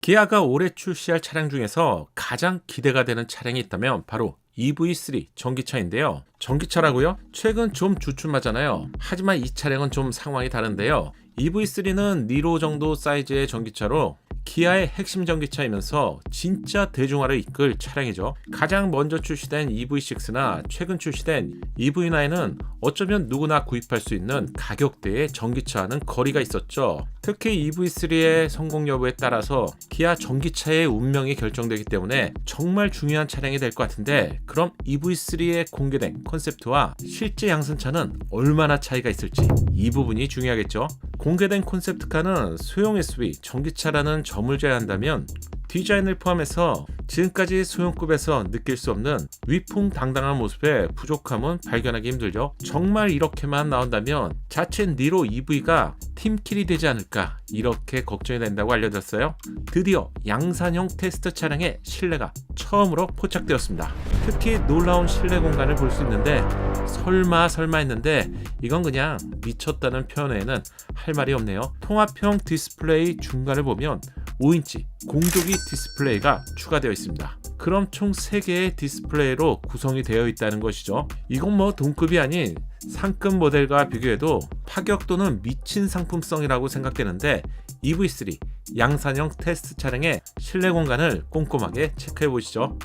기아가 올해 출시할 차량 중에서 가장 기대가 되는 차량이 있다면 바로 EV3 전기차인데요. 전기차라고요? 최근 좀 주춤하잖아요. 하지만 이 차량은 좀 상황이 다른데요. EV3는 니로 정도 사이즈의 전기차로 기아의 핵심 전기차이면서 진짜 대중화를 이끌 차량이죠. 가장 먼저 출시된 EV6나 최근 출시된 EV9은 어쩌면 누구나 구입할 수 있는 가격대의 전기차와는 거리가 있었죠. 특히 EV3의 성공 여부에 따라서 기아 전기차의 운명이 결정되기 때문에 정말 중요한 차량이 될 것 같은데, 그럼 EV3에 공개된 컨셉트와 실제 양산차는 얼마나 차이가 있을지 이 부분이 중요하겠죠. 공개된 콘셉트카는 소형 SUV 전기차라는 점을 제외한다면 디자인을 포함해서 지금까지 소형급에서 느낄 수 없는 위풍당당한 모습의 부족함은 발견하기 힘들죠. 정말 이렇게만 나온다면 자체 니로 EV가 팀킬이 되지 않을까, 이렇게 걱정이 된다고 알려졌어요. 드디어 양산형 테스트 차량의 실내가 처음으로 포착되었습니다. 특히 놀라운 실내 공간을 볼 수 있는데 설마 했는데 이건 그냥 미쳤다는 표현에는 할 말이 없네요. 통합형 디스플레이 중간을 보면 5인치 공조기 디스플레이가 추가되어 있습니다. 그럼 총 3개의 디스플레이로 구성이 되어 있다는 것이죠. 이건 뭐 동급이 아닌 상급 모델과 비교해도 파격도는 미친 상품성이라고 생각되는데, EV3 양산형 테스트 차량의 실내 공간을 꼼꼼하게 체크해 보시죠.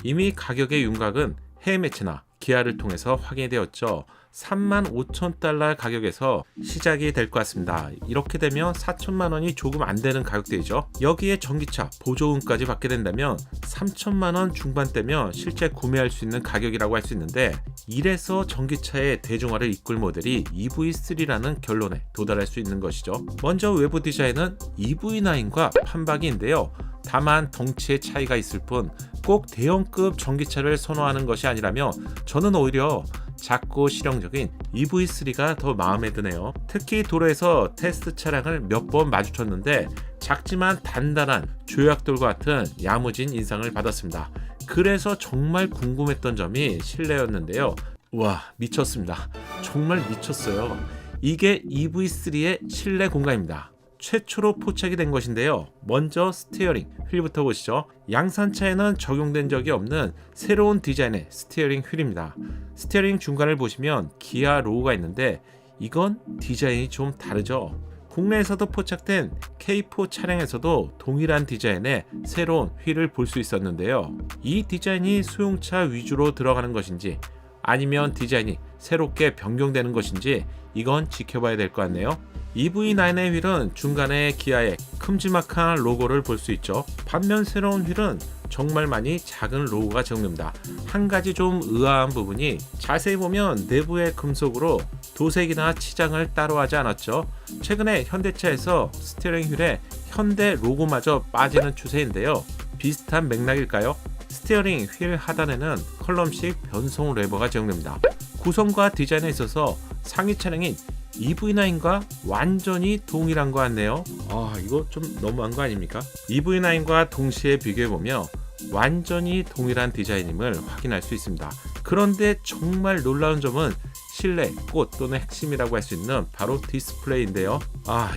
이미 가격의 윤곽은 해외 매체나 기아를 통해서 확인이 되었죠. 35,000달러 가격에서 시작이 될 것 같습니다. 이렇게 되면 4천만 원이 조금 안 되는 가격대이죠. 여기에 전기차 보조금까지 받게 된다면 3천만 원 중반대면 실제 구매할 수 있는 가격이라고 할 수 있는데, 이래서 전기차의 대중화를 이끌 모델이 EV3라는 결론에 도달할 수 있는 것이죠. 먼저 외부 디자인은 EV9과 판박이인데요. 다만 덩치의 차이가 있을 뿐 꼭 대형급 전기차를 선호하는 것이 아니라며 저는 오히려 작고 실용적인 EV3가 더 마음에 드네요. 특히 도로에서 테스트 차량을 몇 번 마주쳤는데 작지만 단단한 조약돌과 같은 야무진 인상을 받았습니다. 그래서 정말 궁금했던 점이 실내였는데요. 와, 미쳤습니다. 정말 미쳤어요. 이게 EV3의 실내 공간입니다. 최초로 포착이 된 것인데요. 먼저 스티어링 휠부터 보시죠. 양산차에는 적용된 적이 없는 새로운 디자인의 스티어링 휠입니다. 스티어링 중간을 보시면 기아 로고가 있는데 이건 디자인이 좀 다르죠. 국내에서도 포착된 K4 차량에서도 동일한 디자인의 새로운 휠을 볼 수 있었는데요. 이 디자인이 소형차 위주로 들어가는 것인지 아니면 디자인이 새롭게 변경되는 것인지 이건 지켜봐야 될 것 같네요. EV9의 휠은 중간에 기아의 큼지막한 로고를 볼 수 있죠. 반면 새로운 휠은 정말 많이 작은 로고가 적용됩니다. 한 가지 좀 의아한 부분이 자세히 보면 내부의 금속으로 도색이나 치장을 따로 하지 않았죠. 최근에 현대차에서 스티어링 휠에 현대 로고마저 빠지는 추세인데요. 비슷한 맥락일까요? 스티어링 휠 하단에는 컬럼식 변속 레버가 적용됩니다. 구성과 디자인에 있어서 상위 차량인 EV9과 완전히 동일한 것 같네요. 이거 좀 너무한 거 아닙니까? EV9과 동시에 비교해보며 완전히 동일한 디자인임을 확인할 수 있습니다. 그런데 정말 놀라운 점은 실내 꽃 또는 핵심이라고 할 수 있는 바로 디스플레이인데요.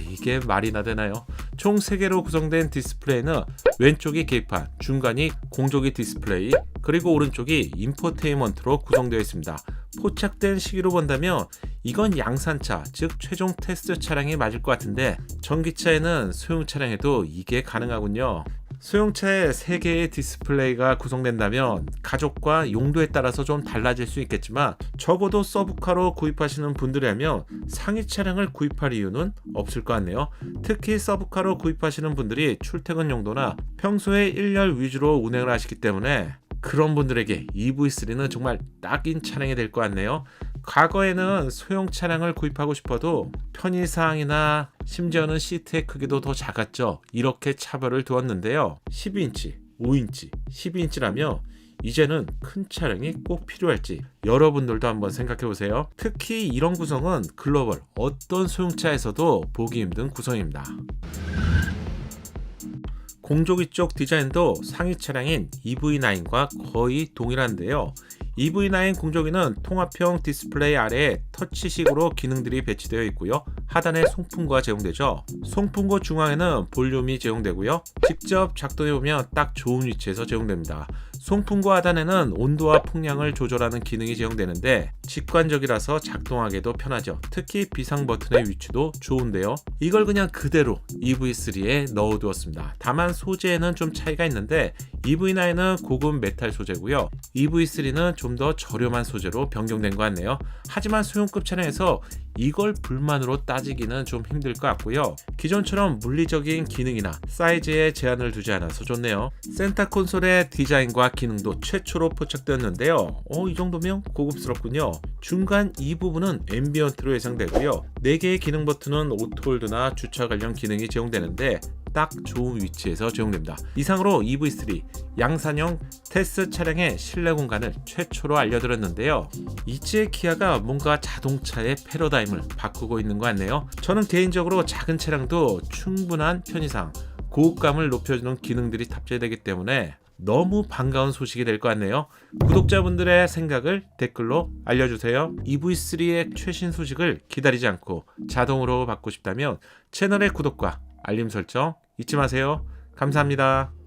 이게 말이나 되나요? 총 3개로 구성된 디스플레이는 왼쪽이 계기판, 중간이 공조기 디스플레이, 그리고 오른쪽이 인포테인먼트로 구성되어 있습니다. 포착된 시기로 본다면 이건 양산차, 즉 최종 테스트 차량이 맞을 것 같은데 전기차에는 소형 차량에도 이게 가능하군요. 소형차에 3개의 디스플레이가 구성된다면 가족과 용도에 따라서 좀 달라질 수 있겠지만 적어도 서브카로 구입하시는 분들이라면 상위 차량을 구입할 이유는 없을 것 같네요. 특히 서브카로 구입하시는 분들이 출퇴근 용도나 평소에 일렬 위주로 운행을 하시기 때문에 그런 분들에게 EV3는 정말 딱인 차량이 될 것 같네요. 과거에는 소형 차량을 구입하고 싶어도 편의사항이나 심지어는 시트의 크기도 더 작았죠. 이렇게 차별을 두었는데요. 12인치, 5인치, 12인치라며 이제는 큰 차량이 꼭 필요할지 여러분들도 한번 생각해 보세요. 특히 이런 구성은 글로벌 어떤 소형차에서도 보기 힘든 구성입니다. 공조기 쪽 디자인도 상위 차량인 EV9과 거의 동일한데요. EV9 공조기는 통합형 디스플레이 아래에 터치식으로 기능들이 배치되어 있고요. 하단에 송풍구가 제공되죠. 송풍구 중앙에는 볼륨이 제공되고요. 직접 작동해보면 딱 좋은 위치에서 제공됩니다. 송풍구 하단에는 온도와 풍량을 조절하는 기능이 제공되는데 직관적이라서 작동하기도 편하죠. 특히 비상 버튼의 위치도 좋은데요. 이걸 그냥 그대로 EV3에 넣어두었습니다. 다만 소재에는 좀 차이가 있는데 EV9은 고급 메탈 소재고요. EV3는 좀 더 저렴한 소재로 변경된 것 같네요. 하지만 소형급 차량에서 이걸 불만으로 따지기는 좀 힘들 것 같고요. 기존처럼 물리적인 기능이나 사이즈에 제한을 두지 않아서 좋네요. 센터 콘솔의 디자인과 기능도 최초로 포착되었는데요. 이 정도면 고급스럽군요. 중간 이 부분은 앰비언트로 예상되고요. 4개의 기능 버튼은 오토홀드나 주차 관련 기능이 제공되는데 딱 좋은 위치에서 제공됩니다. 이상으로 EV3 양산형 테스트 차량의 실내 공간을 최초로 알려드렸는데요. 이지의 기아가 뭔가 자동차의 패러다임을 바꾸고 있는 것 같네요. 저는 개인적으로 작은 차량도 충분한 편의상 고급감을 높여주는 기능들이 탑재되기 때문에 너무 반가운 소식이 될 것 같네요. 구독자분들의 생각을 댓글로 알려주세요. EV3의 최신 소식을 기다리지 않고 자동으로 받고 싶다면 채널의 구독과 알림 설정 잊지 마세요. 감사합니다.